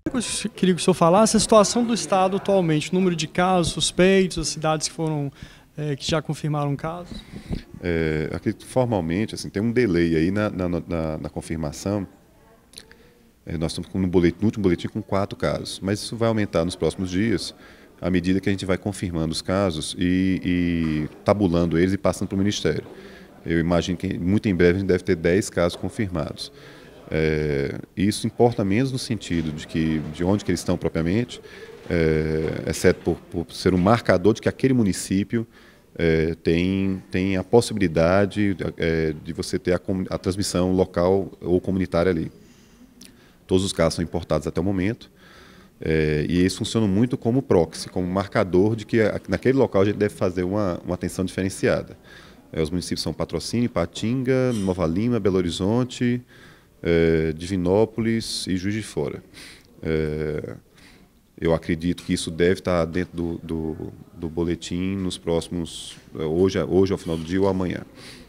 Eu queria que o senhor falasse a situação do Estado atualmente, o número de casos suspeitos, as cidades que foram que já confirmaram casos. Acredito que formalmente assim, tem um delay aí na confirmação. Nós estamos no último boletim com 4 casos, mas isso vai aumentar nos próximos dias, à medida que a gente vai confirmando os casos e tabulando eles e passando para o Ministério. Eu imagino que muito em breve a gente deve ter 10 casos confirmados. Isso importa menos no sentido de onde que eles estão propriamente, exceto por ser um marcador de que aquele município tem a possibilidade de você ter a transmissão local ou comunitária ali. Todos os casos são importados até o momento, e eles funcionam muito como proxy, como marcador de que naquele local a gente deve fazer uma atenção diferenciada. Os municípios são Patrocínio, Ipatinga, Nova Lima, Belo Horizonte, Divinópolis e Juiz de Fora. Eu acredito que isso deve estar dentro do boletim nos próximos, hoje ao final do dia ou amanhã.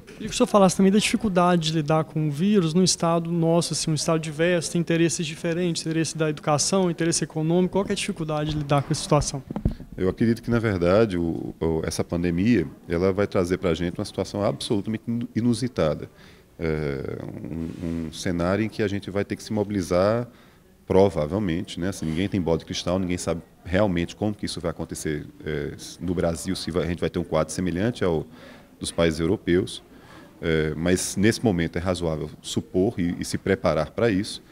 Queria que o senhor falasse também da dificuldade de lidar com o vírus no estado nosso, assim, um estado diverso, tem interesses diferentes, interesse da educação, interesse econômico. Qual que é a dificuldade de lidar com essa situação? Eu acredito que, na verdade, essa pandemia ela vai trazer para a gente uma situação absolutamente inusitada. Um cenário em que a gente vai ter que se mobilizar, provavelmente, né? Assim, ninguém tem bola de cristal, ninguém sabe realmente como que isso vai acontecer no Brasil, se a gente vai ter um quadro semelhante ao dos países europeus. Mas nesse momento é razoável supor e se preparar para isso.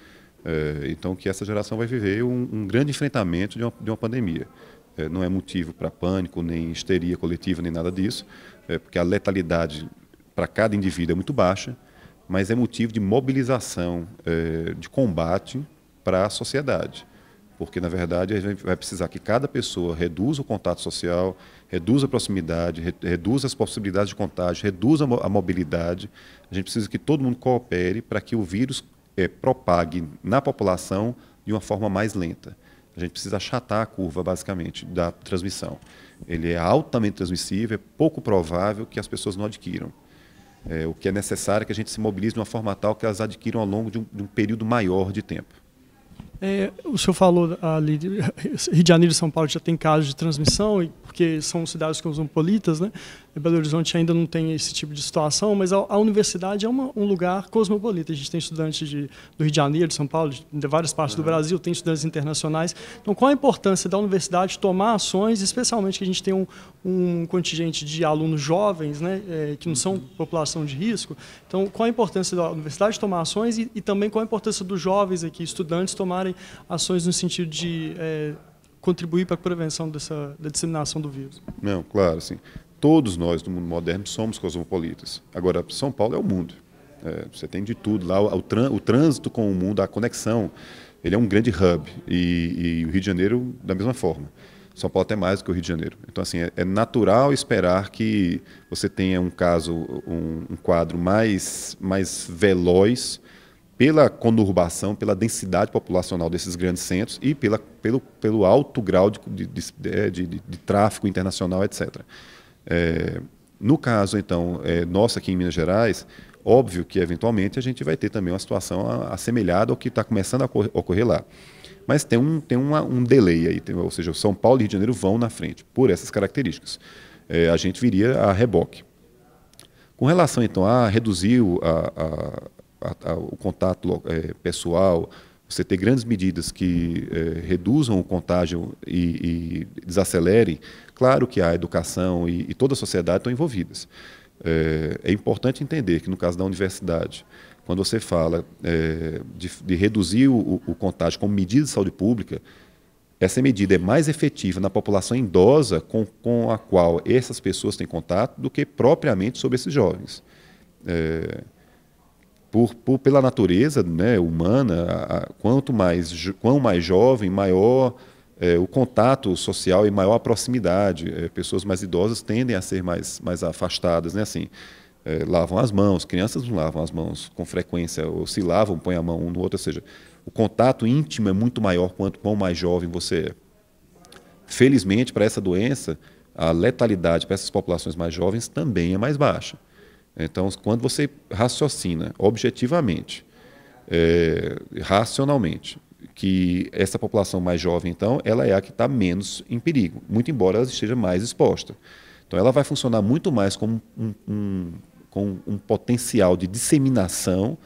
Então que essa geração vai viver um grande enfrentamento de uma pandemia. Não é motivo para pânico, nem histeria coletiva, nem nada disso, porque a letalidade para cada indivíduo é muito baixa, mas é motivo de mobilização, de combate para a sociedade. Porque, na verdade, a gente vai precisar que cada pessoa reduza o contato social, reduza a proximidade, reduza as possibilidades de contágio, reduza a mobilidade. A gente precisa que todo mundo coopere para que o vírus propague na população de uma forma mais lenta. A gente precisa achatar a curva, basicamente, da transmissão. Ele é altamente transmissível, é pouco provável que as pessoas não adquiram. O que é necessário é que a gente se mobilize de uma forma tal que elas adquiram ao longo de um período maior de tempo. O senhor falou ali, Rio de Janeiro e São Paulo já tem casos de transmissão, porque são cidades cosmopolitas, né? Belo Horizonte ainda não tem esse tipo de situação, mas a universidade é um lugar cosmopolita. A gente tem estudantes do Rio de Janeiro, de São Paulo, de várias partes do Brasil, tem estudantes internacionais. Então, qual a importância da universidade tomar ações, especialmente que a gente tem um contingente de alunos jovens, né, que não são população de risco? Então, qual a importância da universidade tomar ações e também qual a importância dos jovens aqui, estudantes, tomarem ações no sentido de contribuir para a prevenção da disseminação do vírus? Não, claro, sim. Todos nós, do mundo moderno, somos cosmopolitas. Agora, São Paulo é o mundo. Você tem de tudo lá. O trânsito com o mundo, a conexão, ele é um grande hub. E o Rio de Janeiro, da mesma forma. São Paulo até mais do que o Rio de Janeiro. Então, assim, é natural esperar que você tenha um quadro mais veloz pela conurbação, pela densidade populacional desses grandes centros e pelo alto grau de tráfego internacional, etc. No caso, então, nosso aqui em Minas Gerais, óbvio que, eventualmente, a gente vai ter também uma situação assemelhada ao que está começando a ocorrer lá. Mas tem um delay aí, ou seja, São Paulo e Rio de Janeiro vão na frente, por essas características. A gente viria a reboque. Com relação, então, a reduzir o contato pessoal, você ter grandes medidas que reduzam o contágio e desacelerem, claro que a educação e toda a sociedade estão envolvidas. É importante entender que, no caso da universidade, quando você fala de reduzir o contágio como medida de saúde pública, essa medida é mais efetiva na população idosa com a qual essas pessoas têm contato do que propriamente sobre esses jovens. Pela natureza, né, humana, quanto mais jovem, maior o contato social e maior a proximidade. Pessoas mais idosas tendem a ser mais afastadas, né, assim, lavam as mãos, crianças não lavam as mãos com frequência, ou se lavam, põem a mão um no outro, ou seja, o contato íntimo é muito maior quanto mais jovem você é. Felizmente, para essa doença, a letalidade para essas populações mais jovens também é mais baixa. Então, quando você raciocina objetivamente, racionalmente, que essa população mais jovem, então, ela é a que está menos em perigo, muito embora ela esteja mais exposta. Então, ela vai funcionar muito mais como com um potencial de disseminação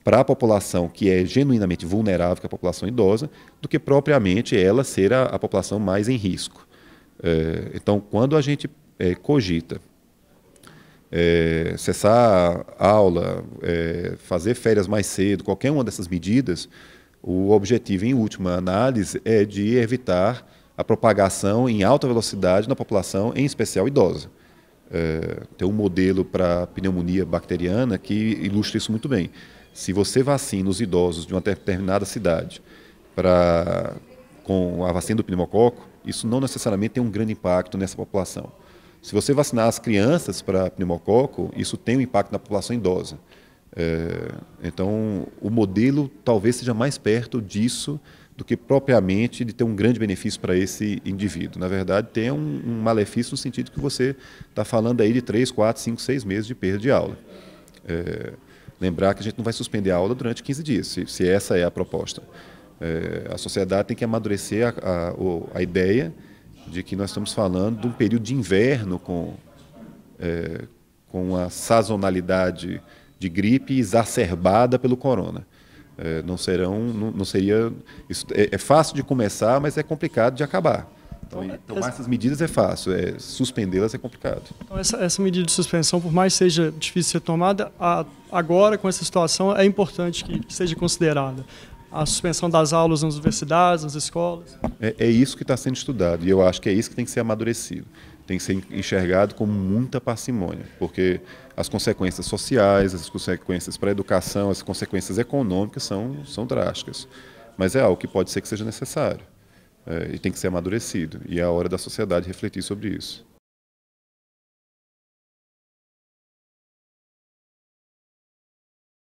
para a população que é genuinamente vulnerável, que é a população idosa, do que propriamente ela ser a população mais em risco. Então, quando a gente cogita cessar a aula, fazer férias mais cedo, qualquer uma dessas medidas, o objetivo, em última análise, é de evitar a propagação em alta velocidade na população, em especial idosa. Tem um modelo para pneumonia bacteriana que ilustra isso muito bem. Se você vacina os idosos de uma determinada cidade com a vacina do pneumococo, isso não necessariamente tem um grande impacto nessa população. Se você vacinar as crianças para pneumococo, isso tem um impacto na população idosa. Então, o modelo talvez seja mais perto disso do que propriamente de ter um grande benefício para esse indivíduo. Na verdade, tem um malefício no sentido que você está falando aí de 3, 4, 5, 6 meses de perda de aula. Lembrar que a gente não vai suspender a aula durante 15 dias, se essa é a proposta. A sociedade tem que amadurecer a ideia de que nós estamos falando de um período de inverno com a sazonalidade de gripe exacerbada pelo corona. Não seria... Isso é fácil de começar, mas é complicado de acabar. Então, tomar essas medidas é fácil, suspendê-las é complicado. Então, essa medida de suspensão, por mais seja difícil ser tomada, agora, com essa situação, é importante que seja considerada. A suspensão das aulas nas universidades, nas escolas. É isso que está sendo estudado, e eu acho que é isso que tem que ser amadurecido. Tem que ser enxergado com muita parcimônia, porque as consequências sociais, as consequências para a educação, as consequências econômicas são drásticas. Mas é algo que pode ser que seja necessário, e tem que ser amadurecido, e é a hora da sociedade refletir sobre isso.